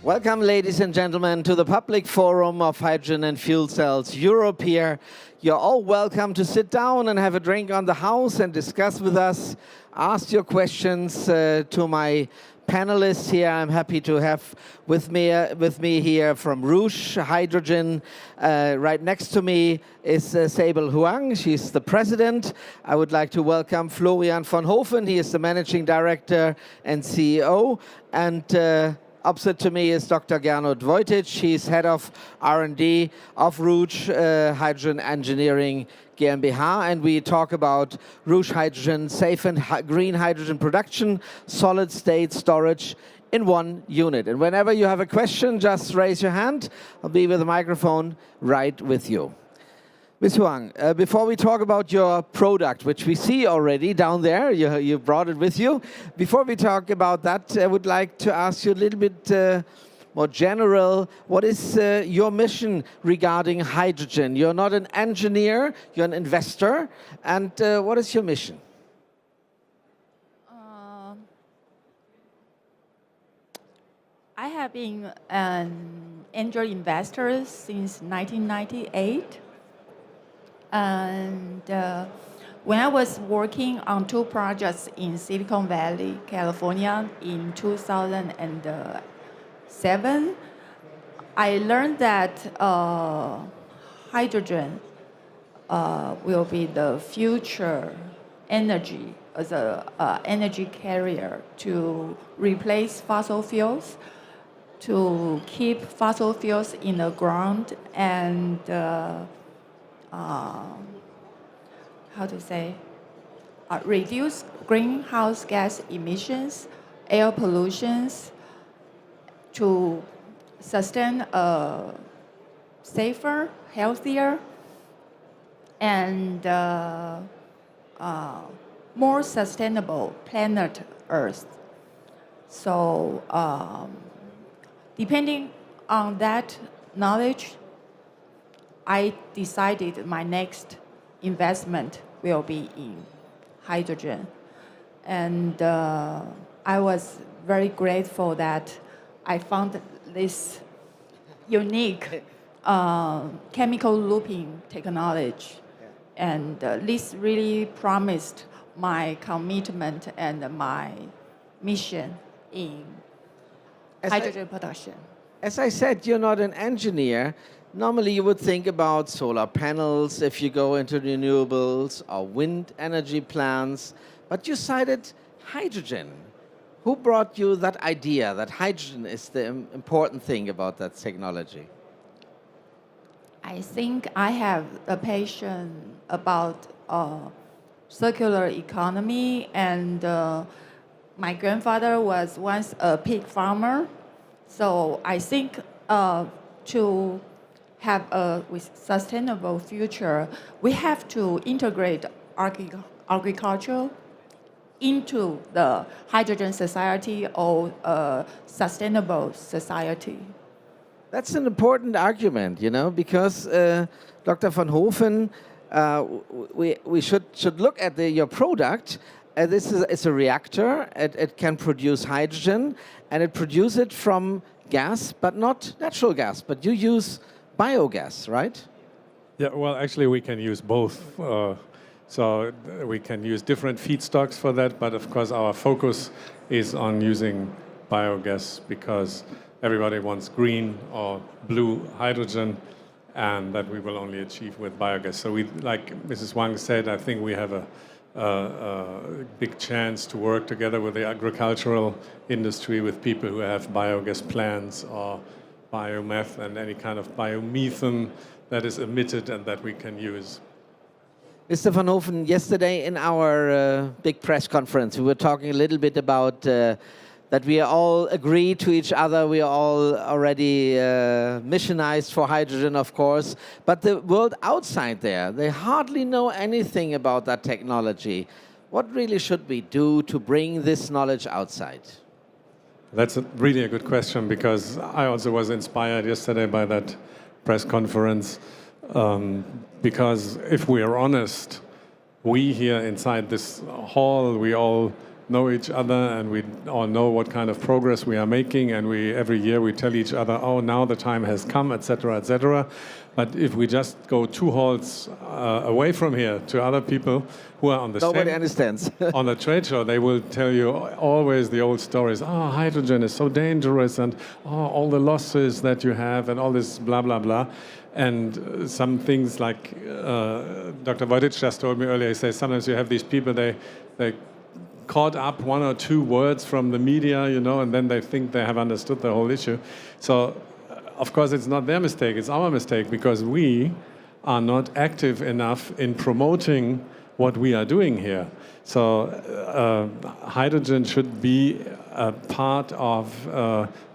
Welcome, ladies and gentlemen, to the public forum of Hydrogen and Fuel Cells Europe here. You're all welcome to sit down and have a drink on the house and discuss with us. Ask your questions to my panelists here. I'm happy to have with me here from Rouge Hydrogen. Right next to me is Sable Huang. She's the president. I would like to welcome Florian von Hofen. He is the managing director and CEO. And opposite to me is Dr. Gernot Voitic. He's head of R&D of Rouge Hydrogen Engineering GmbH, and we talk about Rouge Hydrogen, safe and green hydrogen production, solid-state storage in one unit. And whenever you have a question, just raise your hand. I'll be with the microphone right with you. Ms. Huang, before we talk about your product, which we see already down there, you brought it with you. Before we talk about that, I would like to ask you a little bit more general. What is your mission regarding hydrogen? You're not an engineer, you're an investor. And what is your mission? I have been an angel investor since 1998. And when I was working on 2 projects in Silicon Valley, California in 2007, I learned that hydrogen will be the future energy as an energy carrier to replace fossil fuels, to keep fossil fuels in the ground and reduce greenhouse gas emissions, air pollutions, to sustain a safer, healthier, and more sustainable planet Earth. So depending on that knowledge, I decided my next investment will be in hydrogen. And I was very grateful that I found this unique chemical looping technology. And this really promised my commitment and my mission in hydrogen production. As I said, you're not an engineer. Normally, you would think about solar panels if you go into renewables or wind energy plants, but you cited hydrogen. Who brought you that idea that hydrogen is the important thing about that technology? I think I have a passion about circular economy, and my grandfather was once a pig farmer. So I think to have a sustainable future, we have to integrate agriculture into the hydrogen society or sustainable society. That's an important argument, you know, because Dr. von Hofen, we should look at your product. It's a reactor. It can produce hydrogen, and it produces it from gas, but not natural gas. But you use biogas, right? Yeah, well, actually, we can use both. So we can use different feedstocks for that, but of course, our focus is on using biogas because everybody wants green or blue hydrogen, and that we will only achieve with biogas. So we, like Mrs. Huang said, I think we have a big chance to work together with the agricultural industry, with people who have biogas plants or biometh and any kind of biomethane that is emitted and that we can use. Mr. von Hofen, yesterday in our big press conference, we were talking a little bit about that we all agree to each other. We are all already missionized for hydrogen, of course. But the world outside there, they hardly know anything about that technology. What really should we do to bring this knowledge outside? That's really a good question, because I also was inspired yesterday by that press conference. Because if we are honest, we here inside this hall, we all know each other, and we all know what kind of progress we are making, and every year we tell each other, oh, now the time has come, etc., etc. But if we just go 2 halls away from here to other people who are on the Nobody understands. on the trade show, they will tell you always the old stories. Oh, hydrogen is so dangerous, and all the losses that you have, and all this blah, blah, blah. And some things like Dr. Voitic just told me earlier, he says sometimes you have these people, they caught up 1 or 2 words from the media, and then they think they have understood the whole issue. So, of course, it's not their mistake, it's our mistake, because we are not active enough in promoting what we are doing here. So hydrogen should be a part of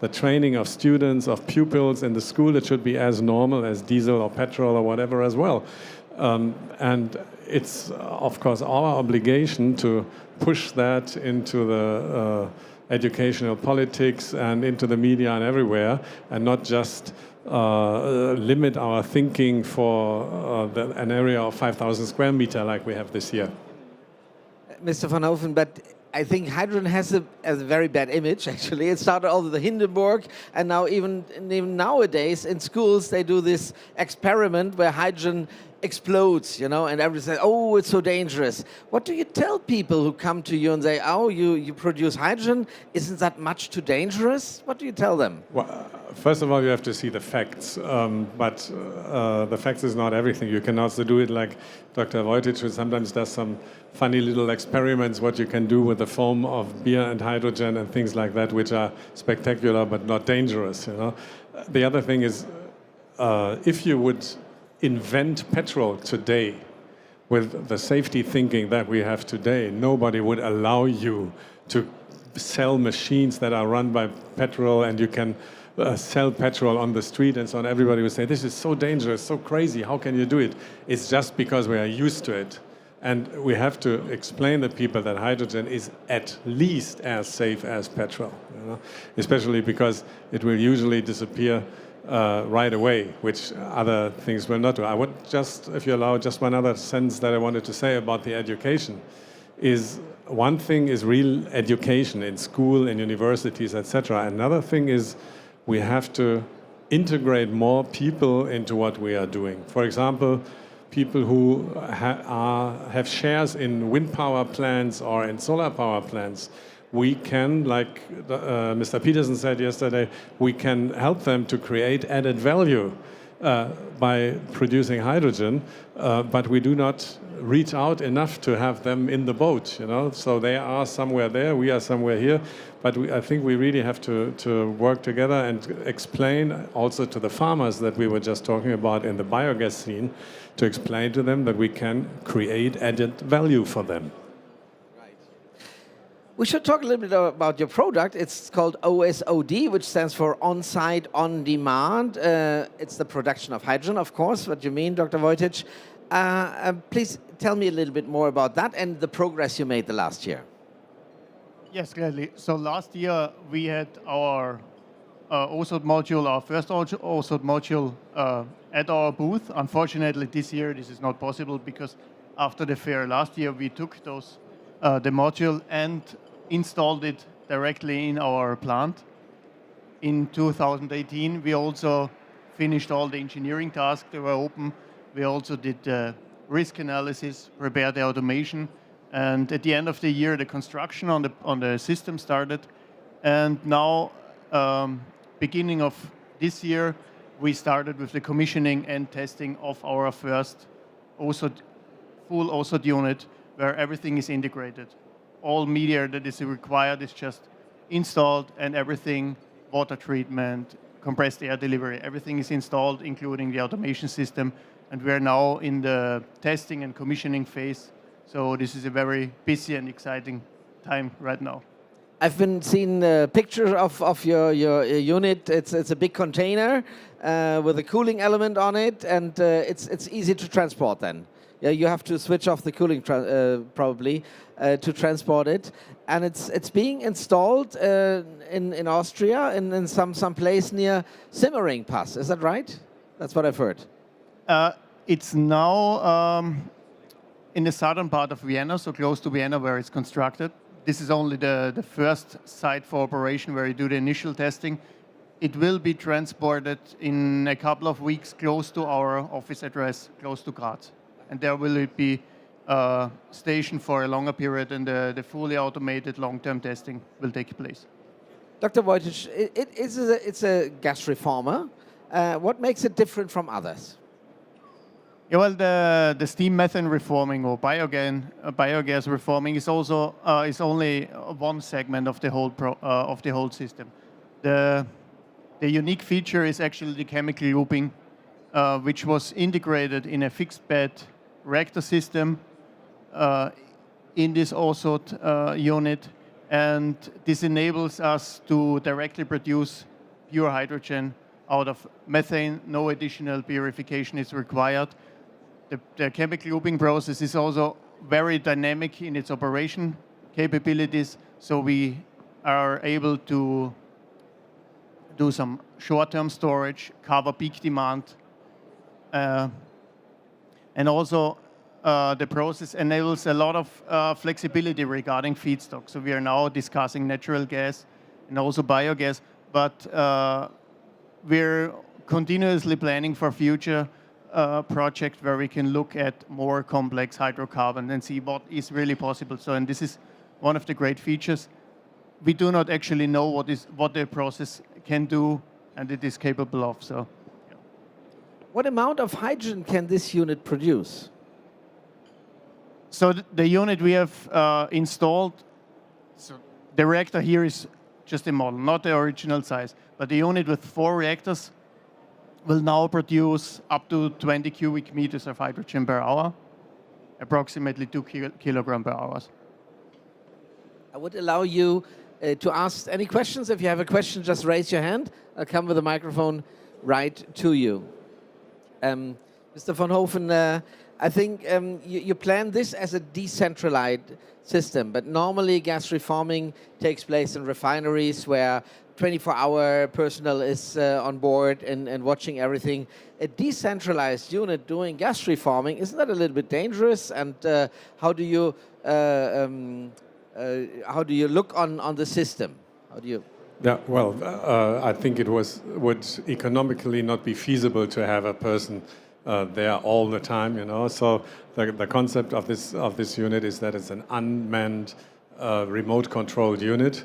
the training of students, of pupils in the school. It should be as normal as diesel or petrol or whatever as well. And it's, of course, our obligation to push that into the educational politics and into the media and everywhere, and not just limit our thinking for an area of 5,000 square meters like we have this year. Mr. von Hofen, but I think hydrogen has a very bad image, actually. It started all the Hindenburg, and now even nowadays in schools they do this experiment where hydrogen explodes, and everybody says, oh, it's so dangerous. What do you tell people who come to you and say, oh, you produce hydrogen? Isn't that much too dangerous? What do you tell them? Well, first of all, you have to see the facts, but the facts is not everything. You can also do it like Dr. Voitic, who sometimes does some funny little experiments, what you can do with the foam of beer and hydrogen and things like that, which are spectacular but not dangerous. The other thing is, if you would invent petrol today with the safety thinking that we have today, nobody would allow you to sell machines that are run by petrol, and you can sell petrol on the street and so on. Everybody would say, this is so dangerous, so crazy, how can you do it? It's just because we are used to it. And we have to explain to people that hydrogen is at least as safe as petrol, especially because it will usually disappear right away, which other things will not do. I would just, if you allow, just one other sentence that I wanted to say about the education is, one thing is real education in school, in universities, etc. Another thing is we have to integrate more people into what we are doing. For example, people who have shares in wind power plants or in solar power plants. We can, like Mr. Peterson said yesterday, we can help them to create added value by producing hydrogen, but we do not reach out enough to have them in the boat, So they are somewhere there, we are somewhere here, but I think we really have to work together and explain also to the farmers that we were just talking about in the biogas scene, to explain to them that we can create added value for them. We should talk a little bit about your product. It's called OSOD, which stands for On-Site, On-Demand. It's the production of hydrogen, of course, what you mean, Dr. Voitic. Please tell me a little bit more about that and the progress you made the last year. Yes, gladly. So last year we had our OSOD module, our first OSOD module at our booth. Unfortunately, this year this is not possible because after the fair last year we took the module and installed it directly in our plant. In 2018, we also finished all the engineering tasks that were open. We also did risk analysis, prepared the automation, and at the end of the year, the construction on the system started. And now, beginning of this year, we started with the commissioning and testing of our first full OSOD unit, where everything is integrated. All media that is required is just installed, and everything, water treatment, compressed air delivery, everything is installed, including the automation system. And we're now in the testing and commissioning phase. So this is a very busy and exciting time right now. I've been seeing pictures of your unit. It's a big container with a cooling element on it, and it's easy to transport then. Yeah, you have to switch off the cooling probably to transport it, and it's being installed in Austria in some place near Simmering Pass. Is that right? That's what I've heard. It's now in the southern part of Vienna, so close to Vienna, where it's constructed. this is only the first site for operation where you do the initial testing. It will be transported in a couple of weeks close to our office address, close to Graz. And there will it be stationed for a longer period, and the fully automated long-term testing will take place. Dr. Voitic, it's a gas reformer. What makes it different from others? Yeah, well, the steam methane reforming or biogas reforming is also is only one segment of the whole system. The unique feature is actually the chemical looping, which was integrated in a fixed bed reactor system in this OSOT unit, and this enables us to directly produce pure hydrogen out of methane. No additional purification is required. The chemical looping process is also very dynamic in its operation capabilities, so we are able to do some short-term storage, cover peak demand, and also the process enables a lot of flexibility regarding feedstock. So we are now discussing natural gas and also biogas, but we're continuously planning for future project where we can look at more complex hydrocarbon and see what is really possible. So, and this is one of the great features. We do not actually know what the process can do and it is capable of. So, yeah. What amount of hydrogen can this unit produce? So the unit we have installed, so the reactor here is just a model, not the original size, but the unit with 4 reactors will now produce up to 20 cubic meters of hydrogen per hour, approximately 2 kilogram per hour. I would allow you to ask any questions. If you have a question, just raise your hand. I'll come with a microphone right to you. Mr. von Hofen, I think you plan this as a decentralized system, but normally gas reforming takes place in refineries where 24-hour personnel is on board and watching everything. A decentralized unit doing gas reforming, isn't that a little bit dangerous? And how do you look on the system? How do you? Yeah, well, I think it would economically not be feasible to have a person there all the time, you know. So the concept of this unit is that it's an unmanned, remote-controlled unit.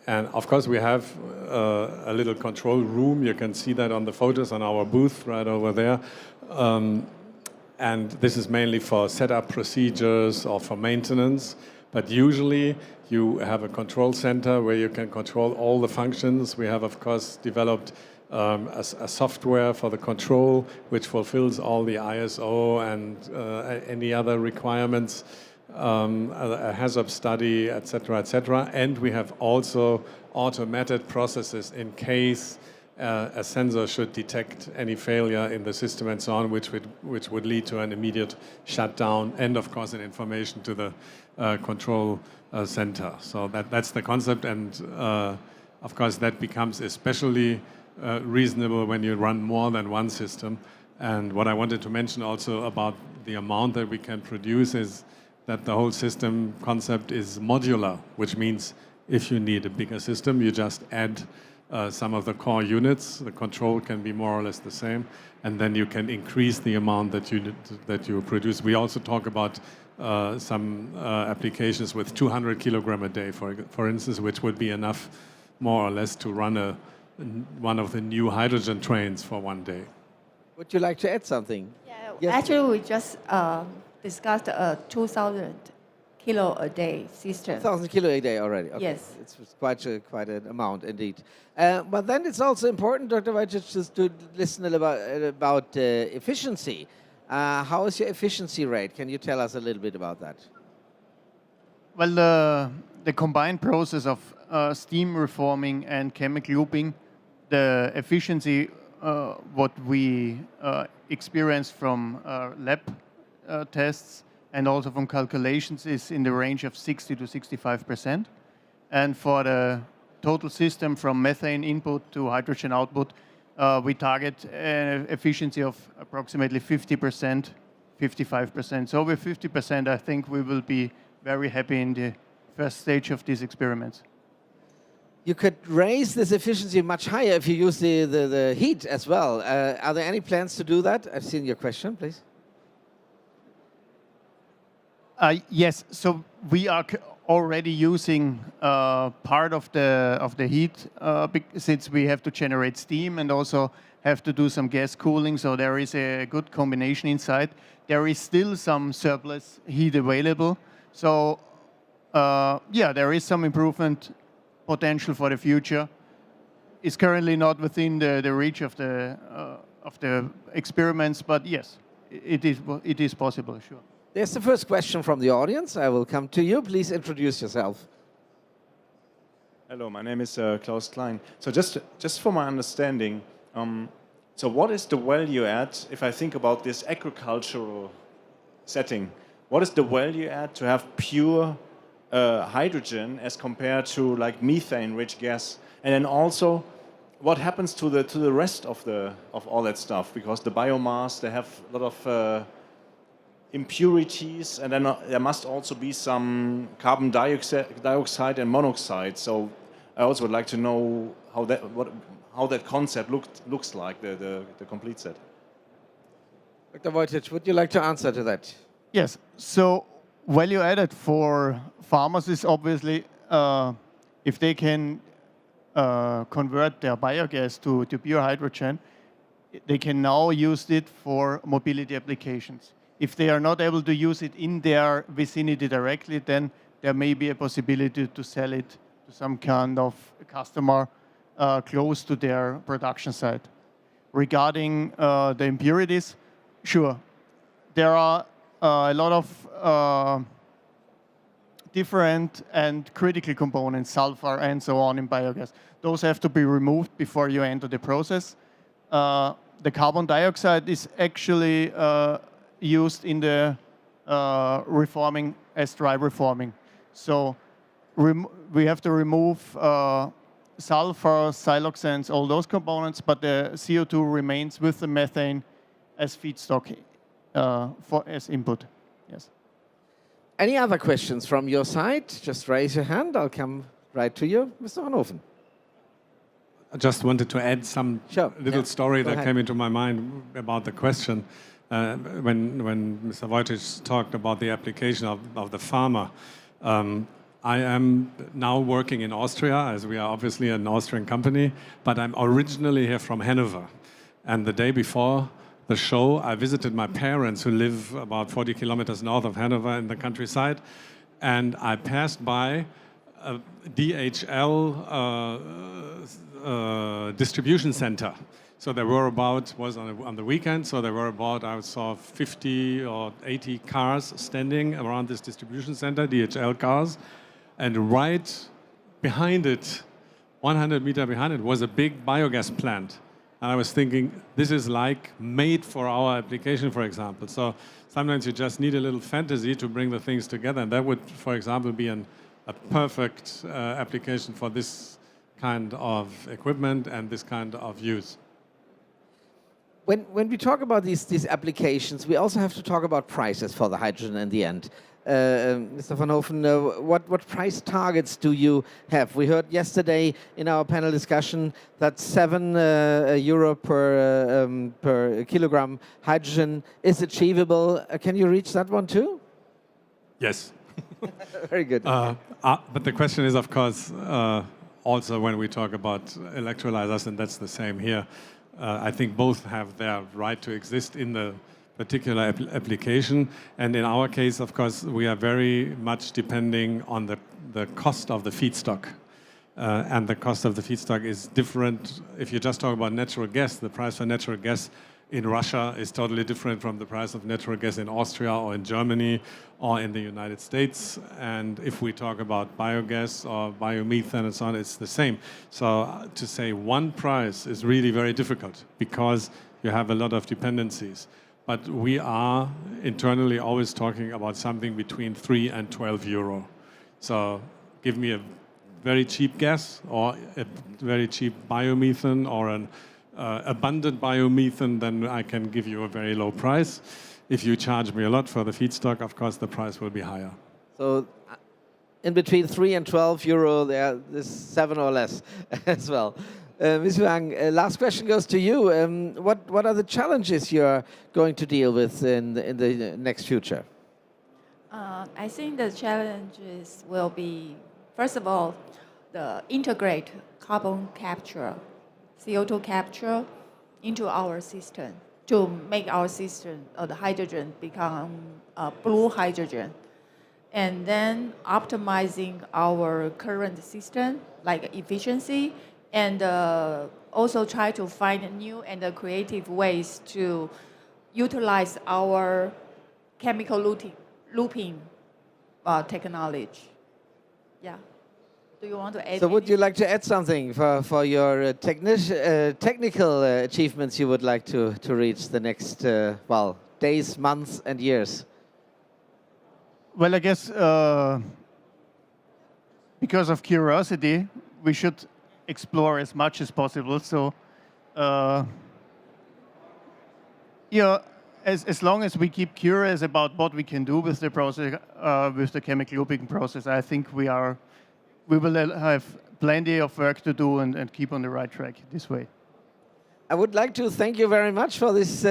And of course, we have a little control room. You can see that on the photos on our booth right over there. And this is mainly for setup procedures or for maintenance. But usually, you have a control center where you can control all the functions. We have, of course, developed a software for the control, which fulfills all the ISO and any other requirements, a hazard study, etc., etc. And we have also automated processes in case a sensor should detect any failure in the system and so on, which would lead to an immediate shutdown and, of course, an information to the control center. So that's the concept, and of course that becomes especially reasonable when you run more than one system. And what I wanted to mention also about the amount that we can produce is that the whole system concept is modular, which means if you need a bigger system, you just add some of the core units. The control can be more or less the same, and then you can increase the amount that you produce. We also talk about some applications with 200 kilogram a day, for instance, which would be enough more or less to run one of the new hydrogen trains for one day. Would you like to add something? Yeah, Yes. actually, we just discussed a 2,000 kilo a day system. 1,000 kilo a day already. Okay. Yes. It's quite an amount indeed. But then it's also important, Dr. Voitic, just to listen a little about efficiency. How is your efficiency rate? Can you tell us a little bit about that? Well, the combined process of steam reforming and chemical looping, the efficiency, what we experienced from lab tests and also from calculations, is in the range of 60 to 65%. And for the total system from methane input to hydrogen output, we target an efficiency of approximately 50%, 55%. So with 50%, I think we will be very happy in the first stage of these experiments. You could raise this efficiency much higher if you use the heat as well. Are there any plans to do that? I've seen your question, please. Yes, so we are already using part of the heat since we have to generate steam and also have to do some gas cooling, so there is a good combination inside. There is still some surplus heat available, so yeah, there is some improvement potential for the future. It's currently not within the reach of the experiments, but yes, it is possible, sure. There's the first question from the audience. I will come to you. Please introduce yourself. Hello, my name is Klaus Klein. So just for my understanding, so what is the value add, if I think about this agricultural setting, what is the value add to have pure hydrogen as compared to like methane-rich gas? And then also, what happens to the rest of all that stuff? Because the biomass, they have a lot of impurities, and then there must also be some carbon dioxide and monoxide. So I also would like to know how that concept looks like, the complete set. Dr. Voitic, would you like to answer to that? Yes. So value added for farmers is obviously if they can convert their biogas to pure hydrogen, they can now use it for mobility applications. If they are not able to use it in their vicinity directly, then there may be a possibility to sell it to some kind of customer close to their production site. Regarding the impurities, sure, there are a lot of different and critical components, sulfur and so on in biogas. Those have to be removed before you enter the process. The carbon dioxide is actually used in the reforming as dry reforming. So we have to remove sulfur, siloxanes, all those components, but the CO2 remains with the methane as feedstock as input. Yes. Any other questions from your side? Just raise your hand. I'll come right to you, Mr. von Hofen. I just wanted to add some little story that came into my mind about the question. When Mr. Voitic talked about the application of the farmer, I am now working in Austria, as we are obviously an Austrian company, but I'm originally here from Hanover. And the day before the show, I visited my parents who live about 40 kilometers north of Hanover in the countryside, and I passed by a DHL distribution center. So there were about, was on the weekend, so there were about, I saw 50 or 80 cars standing around this distribution center, DHL cars, and right behind it, 100 meters behind it, was a big biogas plant. And I was thinking, this is like made for our application, for example. So sometimes you just need a little fantasy to bring the things together, and that would, for example, be a perfect application for this kind of equipment and this kind of use. When we talk about these applications, we also have to talk about prices for the hydrogen in the end. Mr. von Hofen, what price targets do you have? We heard yesterday in our panel discussion that €7 per kilogram hydrogen is achievable. Can you reach that one too? Yes. Very good. But the question is, of course, also when we talk about electrolyzers, and that's the same here, I think both have their right to exist in the particular application. And in our case, of course, we are very much depending on the cost of the feedstock. And the cost of the feedstock is different. If you just talk about natural gas, the price for natural gas in Russia is totally different from the price of natural gas in Austria or in Germany or in the United States. And if we talk about biogas or biomethane and so on, it's the same. So to say one price is really very difficult because you have a lot of dependencies. But we are internally always talking about something between 3 and 12 euro. So give me a very cheap gas or a very cheap biomethane or an abundant biomethane, then I can give you a very low price. If you charge me a lot for the feedstock, of course, the price will be higher. So in between 3 and 12 euro. There, this 7 or less as well. Ms. Huang, last question goes to you. What are the challenges you're going to deal with in the next future? I think the challenges will be, first of all, the integrate carbon capture, CO2 capture into our system to make our system, the hydrogen, become blue hydrogen. And then optimizing our current system, like efficiency, and also try to find new and creative ways to utilize our chemical looping technology. Yeah. Do you want to add? So would you anything? like to add something for your technical achievements you would like to reach the next, well, days, months, and years? Well, I guess because of curiosity, we should explore as much as possible. So, as long as we keep curious about what we can do with the process, with the chemical looping process, I think we will have plenty of work to do and keep on the right track this way. I would like to thank you very much for this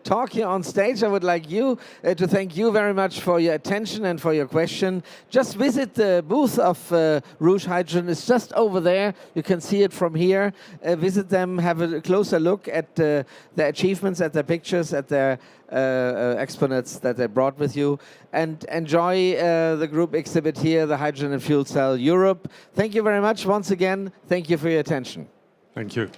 talk here on stage. I would like you to thank you very much for your attention and for your question. Just visit the booth of Rouge Hydrogen. It's just over there. You can see it from here. Visit them, have a closer look at their achievements, at their pictures, at their exponents that they brought with you. And enjoy the group exhibit here, the Hydrogen and Fuel Cell Europe. Thank you very much once again. Thank you for your attention. Thank you.